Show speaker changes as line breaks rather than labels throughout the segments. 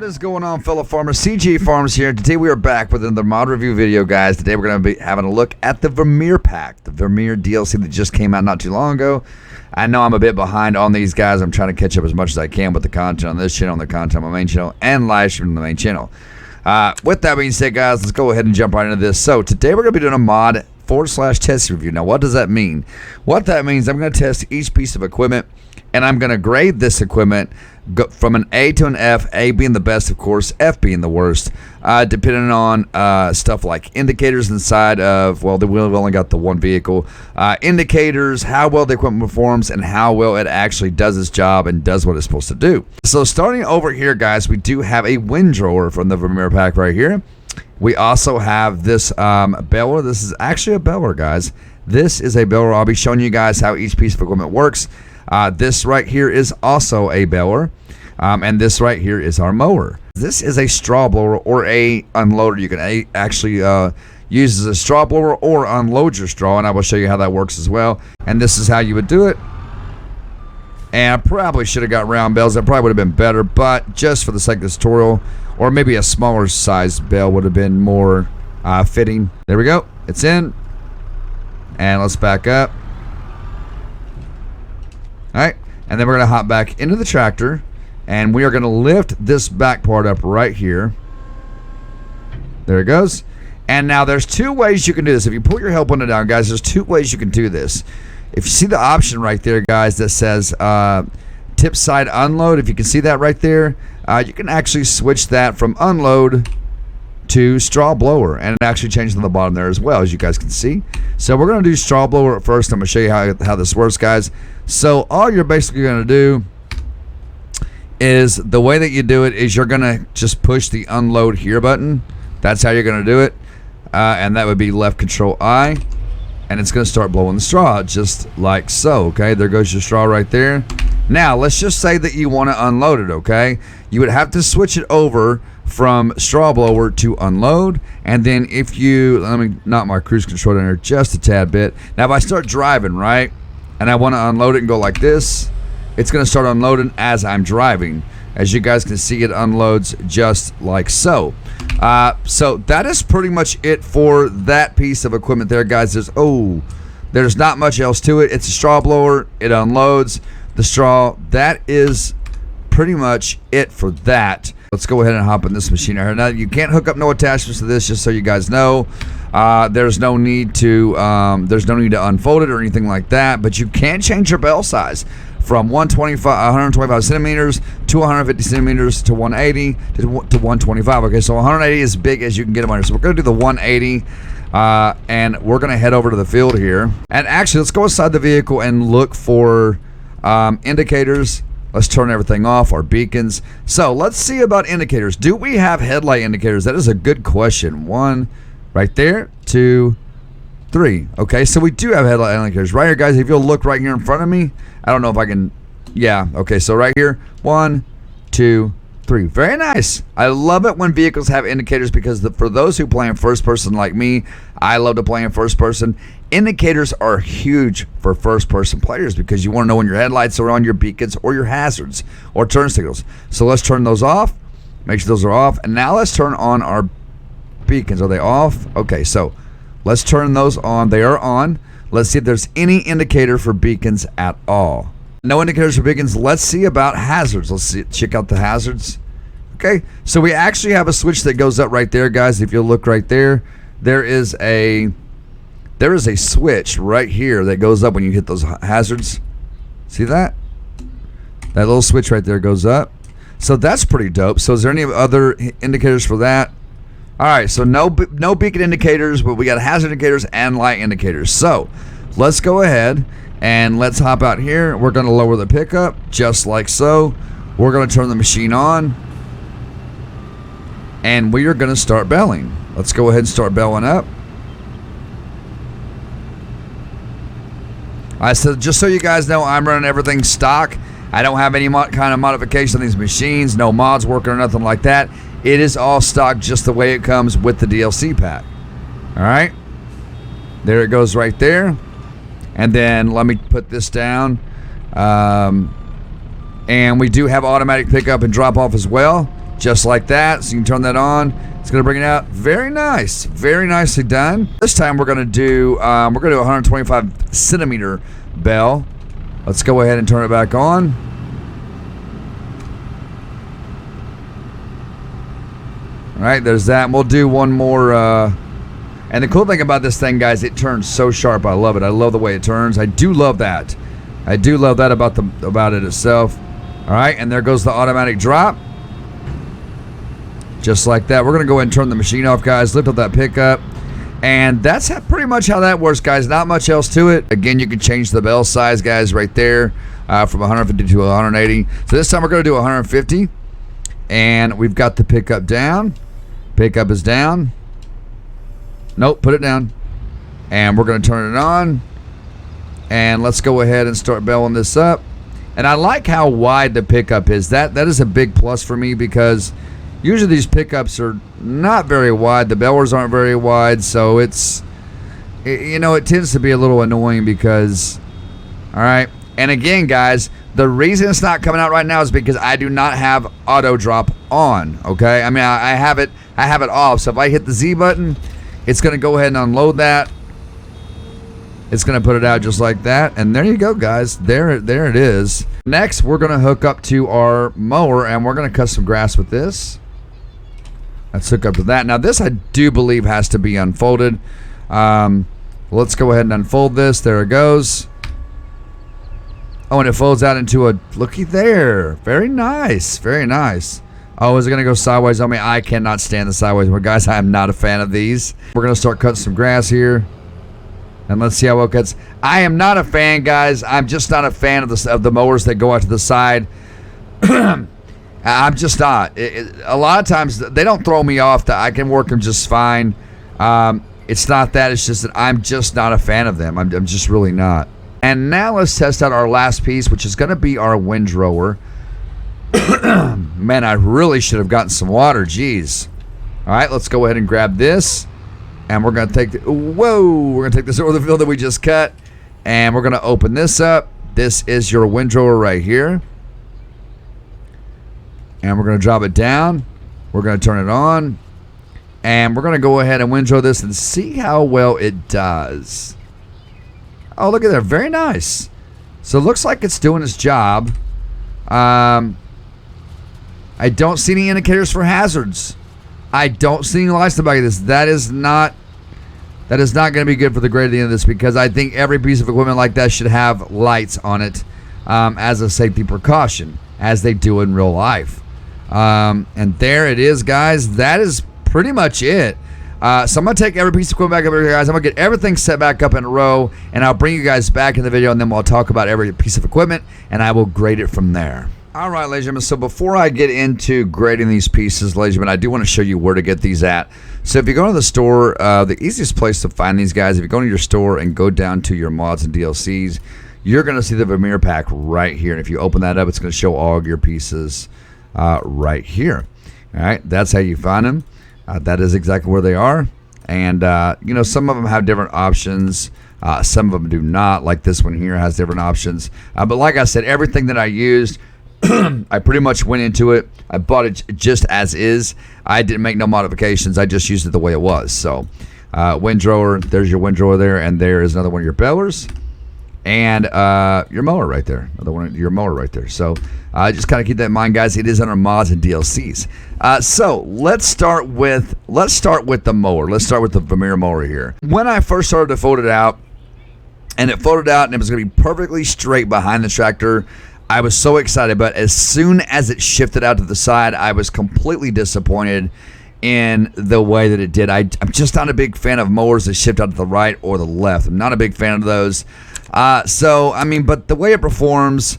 What is going on, fellow farmers? CJ Farms here. Today we are back with another mod review video, guys. Today we're going to be having a look at the Vermeer pack, the Vermeer DLC that just came out not too long ago. I know I'm a bit behind on these guys. I'm trying to catch up as much as I can with the content on this channel, and the content on my main channel, and live stream on the main channel. With that being said, guys, let's go ahead and jump right into this. So today we're going to be doing a mod / test review. Now, what does that mean? What that means, I'm going to test each piece of equipment, and I'm going to grade this equipment from an A to an F, A being the best, of course, F being the worst, depending on stuff like indicators inside of, well, we've only got the one vehicle, indicators, how well the equipment performs, and how well it actually does its job and does what it's supposed to do. So starting over here, guys, we do have a windrower from the Vermeer pack right here. We also have this baler. This is actually a baler, guys. This is a baler. I'll be showing you guys how each piece of equipment works. This right here is also a baler, and this right here is our mower. This is a straw blower or a unloader. You can actually use as a straw blower or unload your straw, and I will show you how that works as well. And this is how you would do it. And I probably should have got round bales. That probably would have been better, but just for the sake of this tutorial, or maybe a smaller size bale would have been more fitting. There we go. It's in. And let's back up. Alright, and then we're going to hop back into the tractor, and we are going to lift this back part up right here. There it goes. And now there's two ways you can do this. If you pull your help window down, guys, there's two ways you can do this. If you see the option right there, guys, that says tip side unload, if you can see that right there, you can actually switch that from unload to straw blower, and it actually changed on the bottom there as well, as you guys can see. So we're going to do straw blower at first. I'm going to show you how this works, guys. So all you're basically going to do is, the way that you do it is you're going to just push the unload here button. That's how you're going to do it, and that would be left control I, and it's going to start blowing the straw just like so. Okay, there goes your straw right there. Now let's just say that you want to unload it. Okay, you would have to switch it over from straw blower to unload, and then if you, let me knock my cruise control down here just a tad bit. Now if I start driving, right, and I want to unload it and go like this, it's going to start unloading as I'm driving. As you guys can see, it unloads just like so. So that is pretty much it for that piece of equipment there, guys. There's not much else to it. It's a straw blower. It unloads the straw. That is pretty much it for that. Let's go ahead and hop in this machine right here. Now, you can't hook up no attachments to this, just so you guys know. There's no need to unfold it or anything like that, but you can change your bale size from 125 centimeters to 150 centimeters to 180 to 125. Okay, so 180 is as big as you can get them on here. So we're going to do the 180, and we're going to head over to the field here. And actually, let's go inside the vehicle and look for indicators. Let's turn everything off, our beacons. So let's see about indicators. Do we have headlight indicators? That is a good question. 1 right there, 2, 3. Okay, so we do have headlight indicators right here, guys. If you'll look right here in front of me, I don't know if I can, yeah, okay, so right here, 1, 2, 3. Very nice. I love it when vehicles have indicators, because for those who play in first person like me, I love to play in first person. Indicators are huge for first person players, because you want to know when your headlights are on, your beacons, or your hazards or turn signals. So let's turn those off. Make sure those are off. And now let's turn on our beacons. Are they off? Okay, so let's turn those on. They are on. Let's see if there's any indicator for beacons at all. No indicators for beacons. Let's see about hazards. Let's see, check out the hazards. Okay, so we actually have a switch that goes up right there, guys. If you look right there, there is a switch right here that goes up when you hit those hazards. See that? That little switch right there goes up. So that's pretty dope. So is there any other indicators for that? All right, so no beacon indicators, but we got hazard indicators and light indicators. So let's go ahead and let's hop out here. We're going to lower the pickup just like so. We're going to turn the machine on, and we are going to start belling. Let's go ahead and start belling up. I said, just so you guys know, I'm running everything stock. I don't have any kind of modification on these machines, no mods working or nothing like that. It is all stock just the way it comes with the DLC pack. All right, there it goes right there. And then let me put this down. And we do have automatic pickup and drop off as well. just like that. So you can turn that on. It's going to bring it out. Very nice. Very nicely done. This time we're going to do a 125 centimeter bell. Let's go ahead and turn it back on. All right, there's that. And we'll do one more. And the cool thing about this thing, guys, it turns so sharp. I love it. I love the way it turns. I do love that. I do love that about it itself. All right, and there goes the automatic drop. Just like that. We're going to go ahead and turn the machine off, guys. Lift up that pickup. And that's pretty much how that works, guys. Not much else to it. Again, you can change the bell size, guys, right there from 150 to 180. So this time we're going to do 150. And we've got the pickup down. Pickup is down. Nope, put it down. And we're going to turn it on. And let's go ahead and start belling this up. And I like how wide the pickup is. That is a big plus for me because usually these pickups are not very wide. The bellers aren't very wide, so it tends to be a little annoying because, all right. And again, guys, the reason it's not coming out right now is because I do not have auto drop on. Okay, I mean I have it off. So if I hit the Z button, it's going to go ahead and unload that. It's going to put it out just like that. And there you go, guys. There it is. Next, we're going to hook up to our mower, and we're going to cut some grass with this. Let's hook up to that. Now, this I do believe has to be unfolded. Let's go ahead and unfold this. There it goes. Oh, and it folds out into a... Looky there. Very nice. Very nice. Oh, is it going to go sideways on me? I cannot stand the sideways one. Guys, I am not a fan of these. We're going to start cutting some grass here. And let's see how well it cuts. I am not a fan, guys. I'm just not a fan of the mowers that go out to the side. I'm just not. A lot of times, they don't throw me off. I can work them just fine. It's not that. It's just that I'm just not a fan of them. I'm just really not. And now let's test out our last piece, which is going to be our windrower. Man, I really should have gotten some water. Jeez. All right, let's go ahead and grab this. And we're going to take we're going to take this over the field that we just cut. And we're going to open this up. This is your windrower right here. And we're going to drop it down. We're going to turn it on. And we're going to go ahead and windrow this and see how well it does. Oh, look at that. Very nice. So it looks like it's doing its job. I don't see any indicators for hazards. I don't see any lights in the back of this. That is not going to be good for the grade at the end of this because I think every piece of equipment like that should have lights on it as a safety precaution, as they do in real life. And there it is, guys. That is pretty much it. So I'm going to take every piece of equipment back up here, guys. I'm going to get everything set back up in a row, and I'll bring you guys back in the video, and then we'll talk about every piece of equipment, and I will grade it from there. All right, ladies and gentlemen, so before I get into grading these pieces, ladies and gentlemen, I do want to show you where to get these at. So if you go to the store, the easiest place to find these guys, if you go to your store and go down to your mods and DLCs, you're going to see the Vermeer pack right here. And if you open that up, it's going to show all of your pieces right here. All right, that's how you find them. That is exactly where they are. And, some of them have different options. Some of them do not, like this one here has different options. But like I said, everything that I used, I pretty much went into it. I bought it just as is. I didn't make no modifications. I just used it the way it was. So, windrower, there's your windrower there, and there is another one of your bellers, and your mower right there. Another one, your mower right there. So, just kind of keep that in mind, guys. It is under mods and DLCs. So let's start with the mower. Let's start with the Vermeer mower here. When I first started to fold it out, and it folded out, and it was going to be perfectly straight behind the tractor, I was so excited, but as soon as it shifted out to the side, I was completely disappointed in the way that it did. I'm just not a big fan of mowers that shift out to the right or the left. I'm not a big fan of those. But the way it performs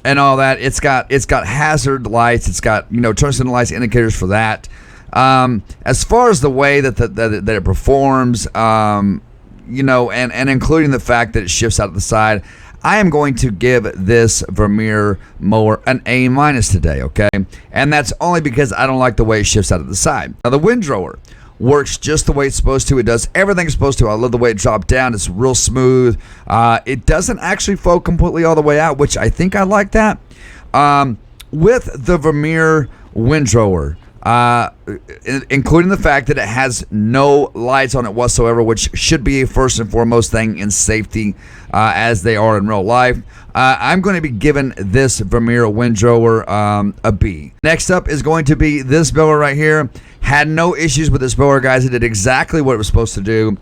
and all that, it's got hazard lights. It's got, turn signal lights, indicators for that. As far as the way that it performs, and including the fact that it shifts out to the side, I am going to give this Vermeer mower an A- today, okay? And that's only because I don't like the way it shifts out of the side. Now, the windrower works just the way it's supposed to. It does everything it's supposed to. I love the way it dropped down. It's real smooth. It doesn't actually fold completely all the way out, which I think I like that. With the Vermeer windrower, including the fact that it has no lights on it whatsoever, which should be a first and foremost thing in safety, as they are in real life. I'm going to be giving this Vermeer windrower a B. Next up is going to be this blower right here. Had no issues with this blower, guys. It did exactly what it was supposed to do.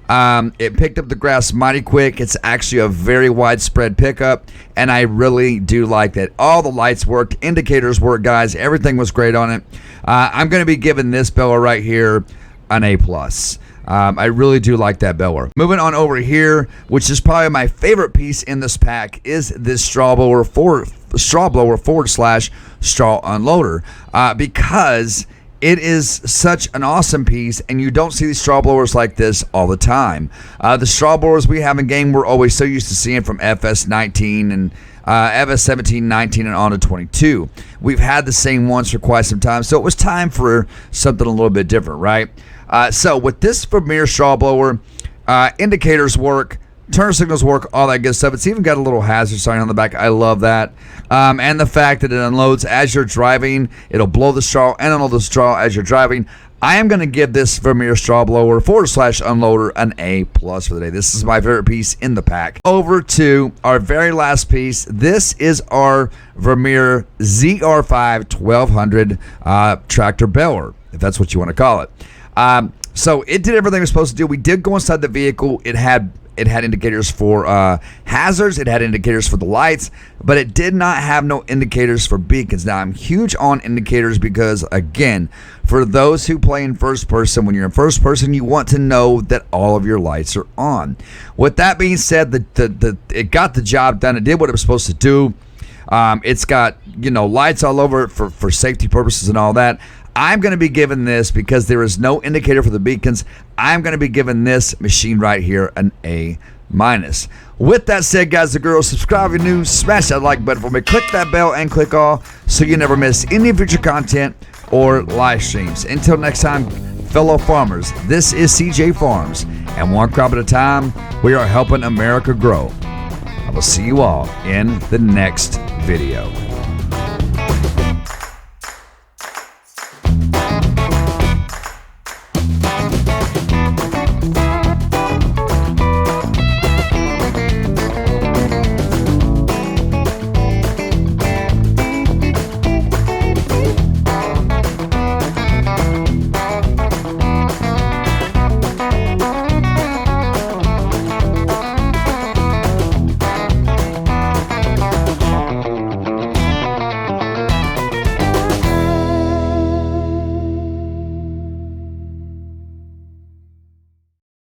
It picked up the grass mighty quick. It's actually a very widespread pickup, and I really do like that. All the lights worked, indicators worked, guys. Everything was great on it. I'm going to be giving this blower right here an A+. I really do like that blower. Moving on over here, which is probably my favorite piece in this pack, is this straw blower forward slash straw unloader, because it is such an awesome piece, and you don't see these straw blowers like this all the time. The straw blowers we have in game, we're always so used to seeing from FS19 and FS17, 19, and on to 22. We've had the same ones for quite some time, so it was time for something a little bit different, right? So with this Vermeer straw blower, indicators work, turn signals work, all that good stuff. It's even got a little hazard sign on the back. I love that. And the fact that it unloads as you're driving. It'll blow the straw and unload the straw as you're driving. I am going to give this Vermeer straw blower / unloader an A+ for the day. This is my favorite piece in the pack. Over to our very last piece. This is our Vermeer ZR5 1200 tractor blower, if that's what you want to call it. So it did everything it was supposed to do. We did go inside the vehicle. It had indicators for hazards. It had indicators for the lights, but it did not have no indicators for beacons. Now, I'm huge on indicators because, again, for those who play in first person, when you're in first person, you want to know that all of your lights are on. With that being said, it got the job done. It did what it was supposed to do. It's got, lights all over it for safety purposes and all that. I'm going to be giving this, because there is no indicator for the beacons, I'm going to be giving this machine right here an A-. With that said, guys and girls, subscribe if you're new, smash that like button for me, click that bell, and click all so you never miss any future content or live streams. Until next time, fellow farmers, this is CJ Farms, and one crop at a time, we are helping America grow. I will see you all in the next video.